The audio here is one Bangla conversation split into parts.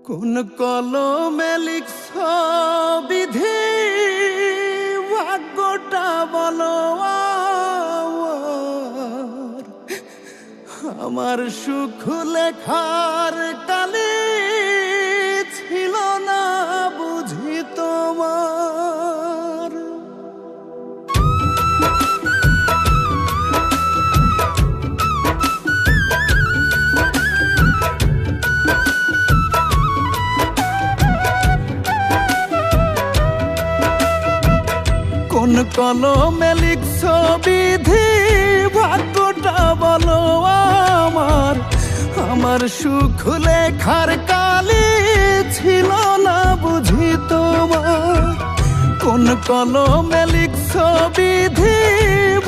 কোন কলমে লিখছ বিধি ভাগ্যটা বলো আমার সুখ লেখার কালে ছিল না বুঝি তোমার। কোন কলমে লিখছ বিধি ভাগ্যটা বলো আমার সুখ লেখার কালে ছিল না বুঝি তোমার। কোন কলমে লিখছ বিধি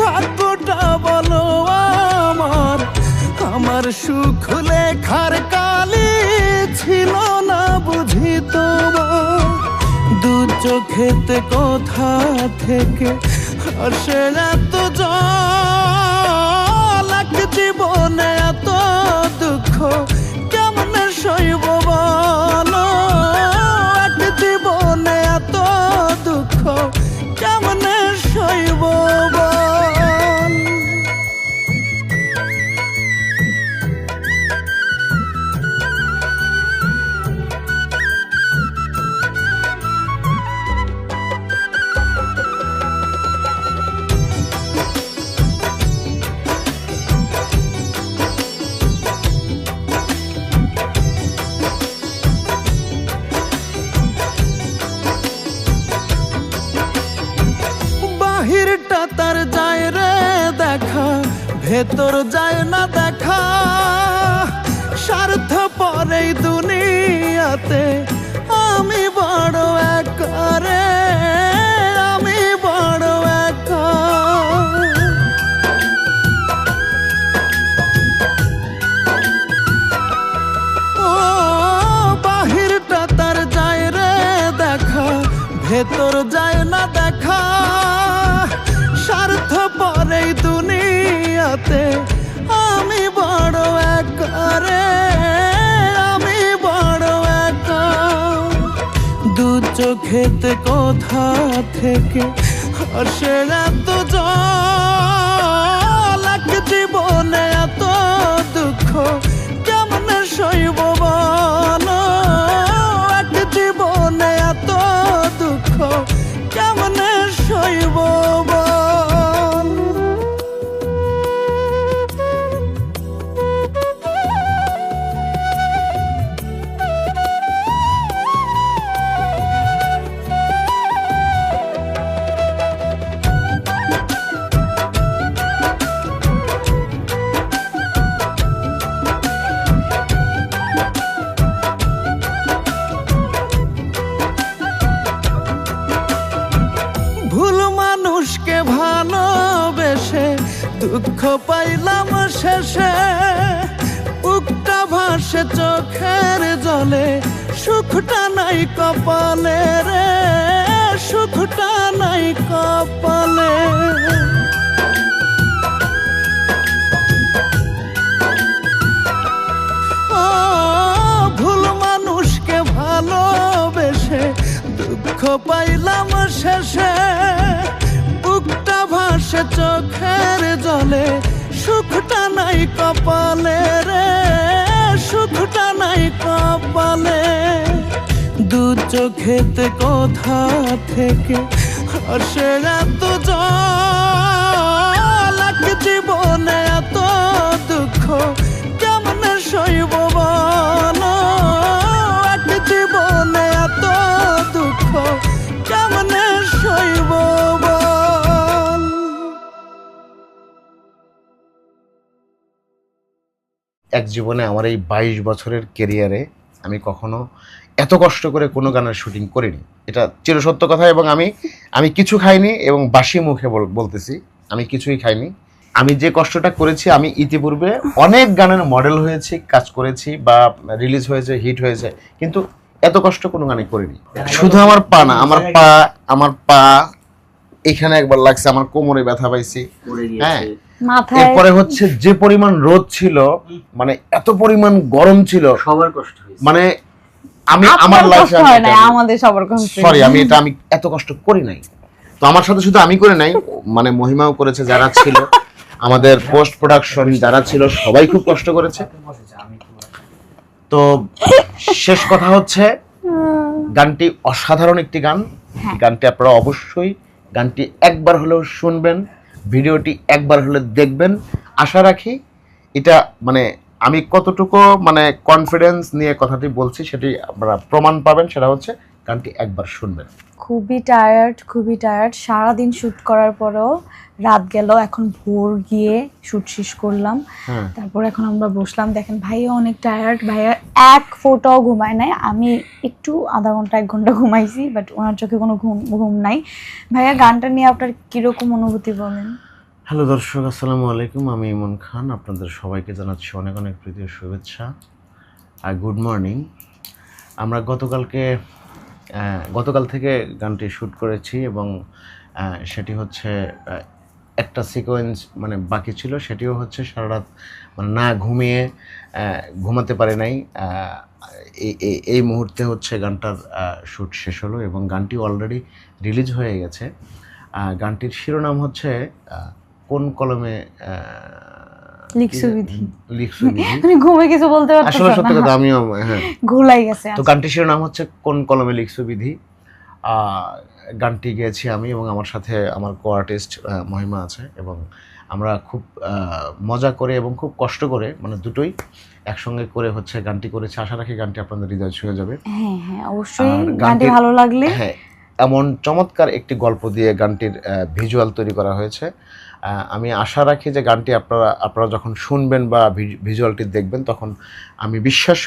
ভাগ্যটা বলো আমার সুখ লেখার কালে ছিল না বুঝি তোমার। দু চোখেতে কোথা থেকে আসে এত জল, এক জীবনে এত দুঃখ কেমনে সইব বলো, এক জীবনে এত দুঃখ কেমনে সইব বল। বাহিরটা তার যায় রে দেখা, ভেতর যায় না দেখা। স্বার্থ পরেই দুনিয়াতে আমি বড় একা রে, আমি বড় একা। ও বাহিরটা তার যায় রে দেখা, ভেতর যায় না দেখা। স্বার্থ পরেই দুনিয়াতে আমি বড় একা রে, আমি বড় একা। দু চোখেতে কোথা থেকে আসে এত জল, এক জীবনে এত দুঃখ কেমনে সইব বলো, এক জীবনে এত দুঃখ কেমনে সইব বল। ভুল মানুষকে ভালোবেসে দুঃখ পাইলাম শেষে। বুকটা ভাসে চোখের জলে, সুখটা নাই কপালে রে, সুখটা নাই কপালে। ও ভুল মানুষকে ভালোবেসে দুঃখ পাইলাম শেষে। বুকটা ভাসে চোখের জলে, সুখটা নাই কপালে রে, সুখটা নাই কপালে। দু চোখেতে কোথা থেকে আসে এত জল, এক জীবনে এত দুঃখ কেমনে সইব বলো, এক জীবনে এত দুঃখ কেমনে সইব বল। এক জীবনে আমার এই 22 বছরের ক্যারিয়ারে আমি কখনো এত কষ্ট করে কোনো গানের শুটিং করিনি, এটা চিরসত্য কথা। এবং আমি কিছু খাইনি, এবং বাসি মুখে বলতেছি আমি কিছুই খাইনি। আমি যে কষ্টটা করেছি, আমি ইতিপূর্বে অনেক গানের মডেল হয়েছি, কাজ করেছি বা রিলিজ হয়েছে, হিট হয়েছে, কিন্তু এত কষ্ট কোনো গানে করিনি। শুধু আমার পা না, আমার পা এখানে একবার লাগছে, আমার কোমরে ব্যথা পাইছি। হ্যাঁ, এরপরে হচ্ছে যে পরিমাণ রোদ ছিল, মানে এত পরিমাণ গরম ছিল, সবার কষ্ট হয়েছে। মানে আমি আমার আপনার লাইফে কষ্ট হয় নাই, আমাদের সবার কষ্ট। সরি, আমি এত কষ্ট করি নাই। তো আমার সাথে শুধু আমি করে নাই, মানে মহিমাও করেছে, যারা ছিল আমাদের পোস্ট প্রোডাকশন যারা ছিল সবাই খুব কষ্ট করেছে। তো শেষ কথা হচ্ছে গানটি অসাধারণ একটি গান। হ্যাঁ। গানটি আপনারা অবশ্যই গানটি একবার হলেও শুনবেন, ভিডিওটি একবার হলে দেখবেন। আশা রাখি এটা মানে আমি কতটুকু মানে কনফিডেন্স নিয়ে কথাটি বলছি সেটি আপনারা প্রমাণ পাবেন, সেটা হচ্ছে গানটি একবার শুনবেন। খুবই টায়ার্ড, সারাদিন শুট করার পরেও রাত গেল, এখন ভোর গিয়ে শুট শেষ করলাম। হ্যাঁ। তারপর এখন আমরা বসলাম, দেখেন ভাইয়া অনেক টায়ার্ড, ভাইয়া এক ফোঁটাও ঘুমায় নাই। আমি একটু আধা ঘন্টা 1 ঘন্টা ঘুমাইছি, বাট ওনার চোখে কোনো ঘুম নাই। ভাইয়া গানটা নিয়ে আপনার কিরকম অনুভূতি বলেন? হ্যালো দর্শক, আসসালামু আলাইকুম, আমি ইমন খান। আপনাদের সবাইকে জানাচ্ছি অনেক অনেক প্রীতি ও শুভেচ্ছা আর গুড মর্নিং। আমরা গতকাল থেকে গানটি শ্যুট করেছি এবং সেটি হচ্ছে একটা সিকোয়েন্স মানে বাকি ছিল, সেটিও হচ্ছে সারা রাত মানে না ঘুমিয়ে ঘুমাতে পারে নাই। এই মুহূর্তে হচ্ছে গানটার শ্যুট শেষ হলো এবং গানটি অলরেডি রিলিজ হয়ে গেছে। গানটির শিরোনাম হচ্ছে কোন কলমে লিখসুবিধি। লিখসুবিধি। আমি ঘুমে কিছু বলতে আসলে পারতেছি সত্যি না, কথা আমিও হ্যাঁ ঘুলাই গেছে। তো গানটির শিরোনাম হচ্ছে কোন কলমে লিখসুবিধি। গানটি গেয়েছি আমি এবং আমার সাথে আমার কো আর্টিস্ট মহিমা আছে এবং আমরা খুব মজা করে এবং খুব কষ্ট করে মানে দুটোই একসঙ্গে করে হচ্ছে গানটি করেছি। আশা রাখি গানটি আপনাদের হৃদয় ছুঁয়ে যাবে। হ্যাঁ অবশ্যই, আর গানটি গানটির- ভালো লাগলে। হ্যাঁ, এমন চমৎকার একটি গল্প দিয়ে গানটির ভিজুয়াল তৈরি করা হয়েছে। আমি আশা রাখি যে গানটি আপনারা যখন শুনবেন বা ভিজুয়ালটি দেখবেন তখন আমি বিশ্বাস